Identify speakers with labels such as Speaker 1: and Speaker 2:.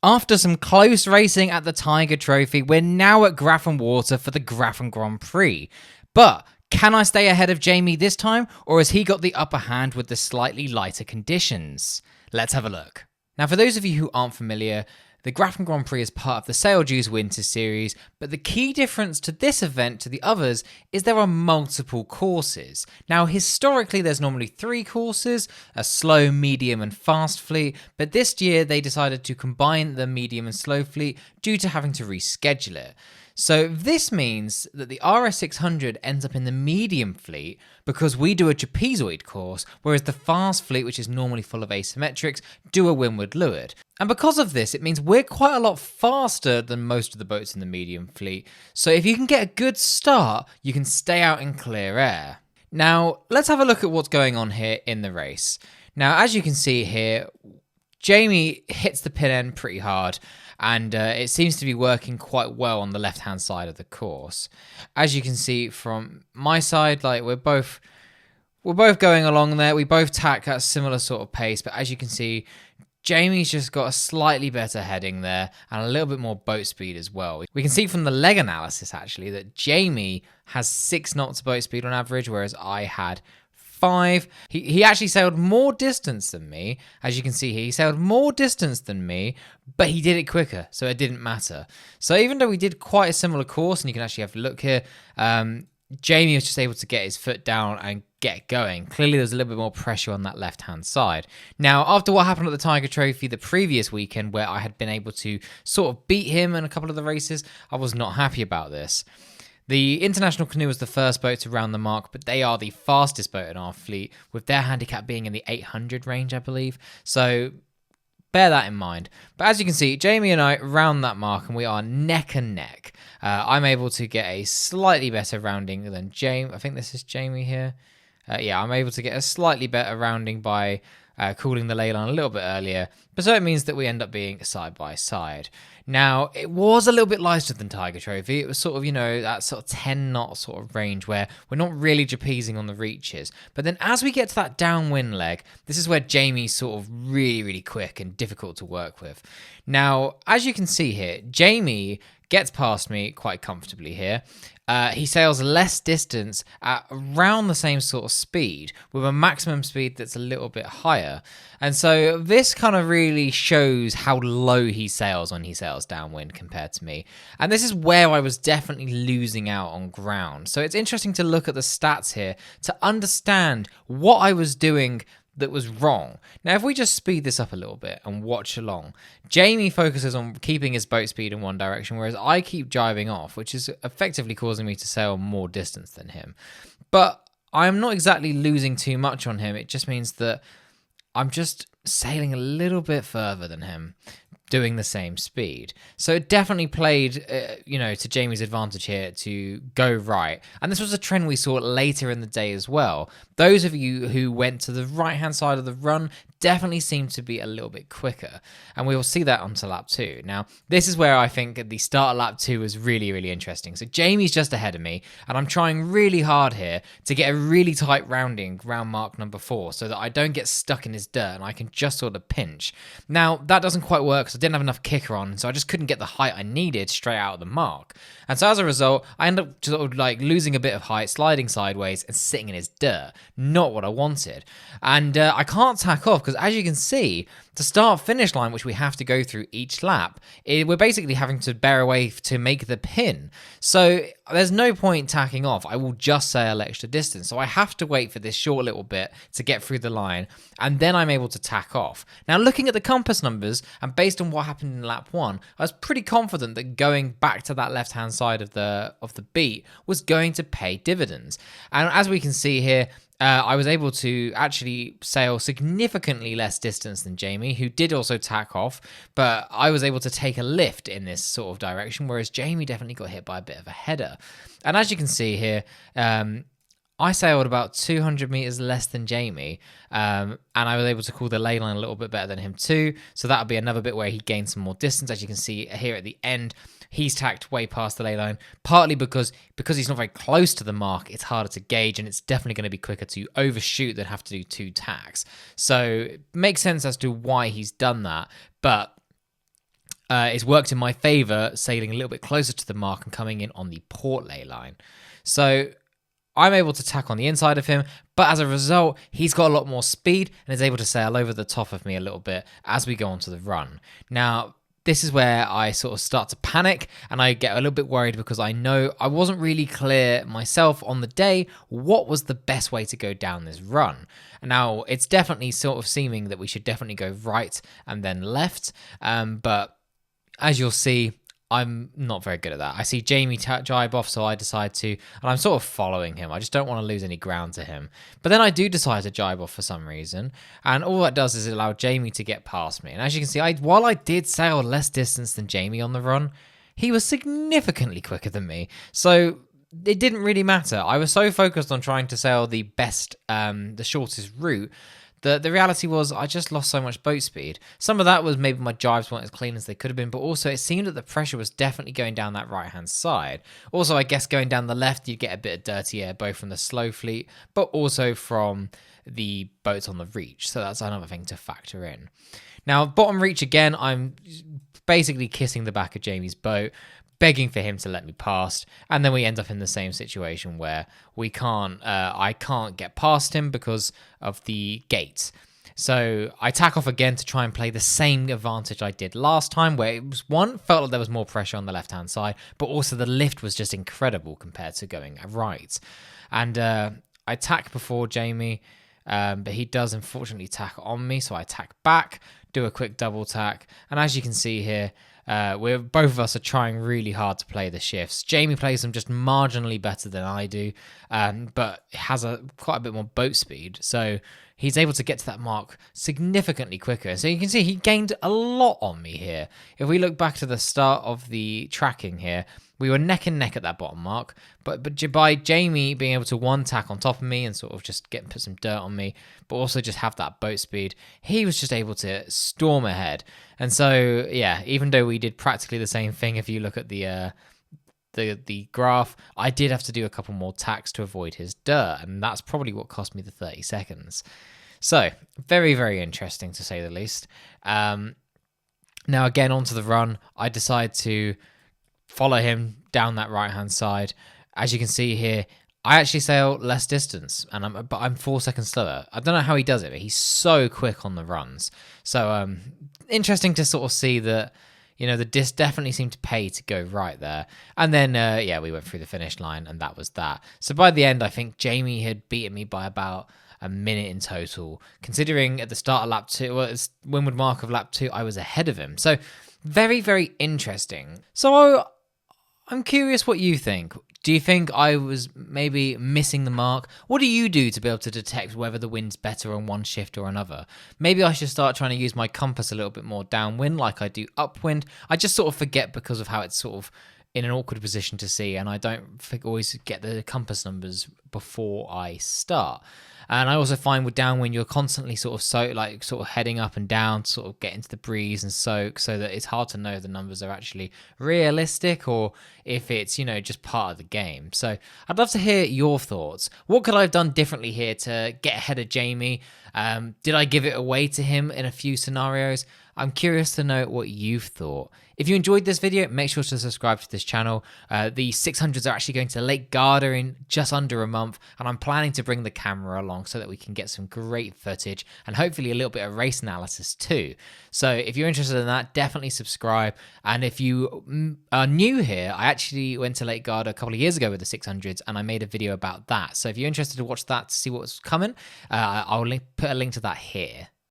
Speaker 1: After some close racing at the Tiger Trophy, we're now at Grafham Water for the Grafham Grand Prix. But can I stay ahead of Jamie this time, or has he got the upper hand with the slightly lighter conditions? Let's have a look. Now, for those of you who aren't familiar, the Grafham Grand Prix is part of the Sail Dues Winter Series, but the key difference to this event to the others is there are multiple courses. Now, historically, there's normally 3 courses, a slow, medium, and fast fleet, but this year they decided to combine the medium and slow fleet due to having to reschedule it. So this means that the RS600 ends up in the medium fleet because we do a trapezoid course, whereas the fast fleet, which is normally full of asymmetrics, do a windward leeward. And because of this, it means we're quite a lot faster than most of the boats in the medium fleet. So if you can get a good start, you can stay out in clear air. Now, let's have a look at what's going on here in the race. Now, as you can see here, Jamie hits the pin end pretty hard, and it seems to be working quite well on the left-hand side of the course. As you can see from my side, like we're both going along there. We both tack at a similar sort of pace, but as you can see, Jamie's just got a slightly better heading there and a little bit more boat speed as well. We can see from the leg analysis, actually, that Jamie has 6 knots of boat speed on average, whereas I had 5. He actually sailed more distance than me. As you can see here, he sailed more distance than me, but he did it quicker, so it didn't matter. So even though we did quite a similar course, and you can actually have a look here, Jamie was just able to get his foot down and get going. Clearly, there's a little bit more pressure on that left-hand side. Now, after what happened at the Tiger Trophy the previous weekend, where I had been able to sort of beat him in a couple of the races, I was not happy about this. The International Canoe was the first boat to round the mark, but they are the fastest boat in our fleet, with their handicap being in the 800 range, I believe. So bear that in mind. But as you can see, Jamie and I round that mark, and we are neck and neck. I'm able to get a slightly better rounding than Jamie. I think this is Jamie here. Yeah, I'm able to get a slightly better rounding by calling the ley line a little bit earlier, but so it means that we end up being side by side. Now, it was a little bit lighter than Tiger Trophy. It was sort of, that sort of 10 knot sort of range where we're not really trapezing on the reaches. But then as we get to that downwind leg, this is where Jamie's sort of really, really quick and difficult to work with. Now, as you can see here, Jamie gets past me quite comfortably here. He sails less distance at around the same sort of speed, with a maximum speed that's a little bit higher. And so this kind of really shows how low he sails when he sails downwind compared to me. And this is where I was definitely losing out on ground. So it's interesting to look at the stats here to understand what I was doing that was wrong. Now, if we just speed this up a little bit and watch along, Jamie focuses on keeping his boat speed in one direction, whereas I keep driving off, which is effectively causing me to sail more distance than him. But I'm not exactly losing too much on him. It just means that I'm just sailing a little bit further than him, doing the same speed. So it definitely played, to Jamie's advantage here to go right. And this was a trend we saw later in the day as well. Those of you who went to the right-hand side of the run definitely seemed to be a little bit quicker. And we will see that onto lap 2. Now, this is where I think the start of lap 2 was really, really interesting. So Jamie's just ahead of me, and I'm trying really hard here to get a really tight rounding, round mark number 4, so that I don't get stuck in his dirt and I can just sort of pinch. Now, that doesn't quite work because I didn't have enough kicker on, so I just couldn't get the height I needed straight out of the mark. And so as a result, I end up sort of like losing a bit of height, sliding sideways and sitting in his dirt. Not what I wanted. And I can't tack off because, as you can see, the start-finish line, which we have to go through each lap, we're basically having to bear away to make the pin. So there's no point tacking off. I will just sail extra distance. So I have to wait for this short little bit to get through the line, and then I'm able to tack off. Now, looking at the compass numbers, and based on what happened in lap 1, I was pretty confident that going back to that left-hand side of the beat was going to pay dividends. And as we can see here, I was able to actually sail significantly less distance than Jamie, who did also tack off, but I was able to take a lift in this sort of direction, whereas Jamie definitely got hit by a bit of a header. And as you can see here, I sailed about 200 meters less than Jamie, and I was able to call the ley line a little bit better than him too, so that would be another bit where he gained some more distance. As you can see here at the end, he's tacked way past the ley line, partly because he's not very close to the mark, it's harder to gauge, and it's definitely going to be quicker to overshoot than have to do 2 tacks. So it makes sense as to why he's done that, but it's worked in my favour, sailing a little bit closer to the mark and coming in on the port lay line. So I'm able to tack on the inside of him, but as a result, he's got a lot more speed and is able to sail over the top of me a little bit as we go onto the run. Now, this is where I sort of start to panic and I get a little bit worried because I know I wasn't really clear myself on the day what was the best way to go down this run. Now, it's definitely sort of seeming that we should definitely go right and then left, but as you'll see, I'm not very good at that. I see Jamie jibe off, so I decide to, and I'm sort of following him. I just don't want to lose any ground to him. But then I do decide to jibe off for some reason, and all that does is allow Jamie to get past me. And as you can see, while I did sail less distance than Jamie on the run, he was significantly quicker than me. So it didn't really matter. I was so focused on trying to sail the best, the shortest route, the reality was I just lost so much boat speed. Some of that was maybe my jibes weren't as clean as they could have been, but also it seemed that the pressure was definitely going down that right-hand side. Also, I guess going down the left, you get a bit of dirty air, both from the slow fleet, but also from the boats on the reach. So that's another thing to factor in. Now, bottom reach again, I'm basically kissing the back of Jamie's boat, begging for him to let me past, and then we end up in the same situation where I can't get past him because of the gates. So I tack off again to try and play the same advantage I did last time, where it was felt like there was more pressure on the left-hand side, but also the lift was just incredible compared to going right. And I tack before Jamie, but he does unfortunately tack on me, so I tack back, do a quick double tack, and as you can see here, both of us are trying really hard to play the shifts. Jamie plays them just marginally better than I do, but has quite a bit more boat speed, so he's able to get to that mark significantly quicker. So you can see he gained a lot on me here. If we look back to the start of the tracking here, we were neck and neck at that bottom mark, but by Jamie being able to one tack on top of me and sort of just put some dirt on me, but also just have that boat speed, he was just able to storm ahead. And so, yeah, even though we did practically the same thing, if you look at the graph, I did have to do a couple more tacks to avoid his dirt, and that's probably what cost me the 30 seconds. So, very, very interesting to say the least. Now, again, onto the run, I decide to follow him down that right-hand side. As you can see here, I actually sail less distance, but I'm 4 seconds slower. I don't know how he does it, but he's so quick on the runs. So, interesting to sort of see that, you know, the disc definitely seemed to pay to go right there. And then, yeah, we went through the finish line, and that was that. So by the end, I think Jamie had beaten me by about a minute in total. Considering at the start of lap 2, well, it's windward mark of lap 2, I was ahead of him. So very, very interesting. So I'm curious what you think. Do you think I was maybe missing the mark? What do you do to be able to detect whether the wind's better on one shift or another? Maybe I should start trying to use my compass a little bit more downwind like I do upwind. I just sort of forget because of how it's sort of in an awkward position to see, and I don't always get the compass numbers before I start. And I also find with downwind, you're constantly sort of heading up and down, sort of get into the breeze and soak, so that it's hard to know if the numbers are actually realistic or if it's, you know, just part of the game. So I'd love to hear your thoughts. What could I have done differently here to get ahead of Jamie? Did I give it away to him in a few scenarios? I'm curious to know what you've thought. If you enjoyed this video, make sure to subscribe to this channel. The 600s are actually going to Lake Garda in just under a month, and I'm planning to bring the camera along so that we can get some great footage and hopefully a little bit of race analysis too. So if you're interested in that, definitely subscribe. And if you are new here, I actually went to Lake Garda a couple of years ago with the 600s, and I made a video about that. So if you're interested to watch that to see what's coming, I'll put a link to that here.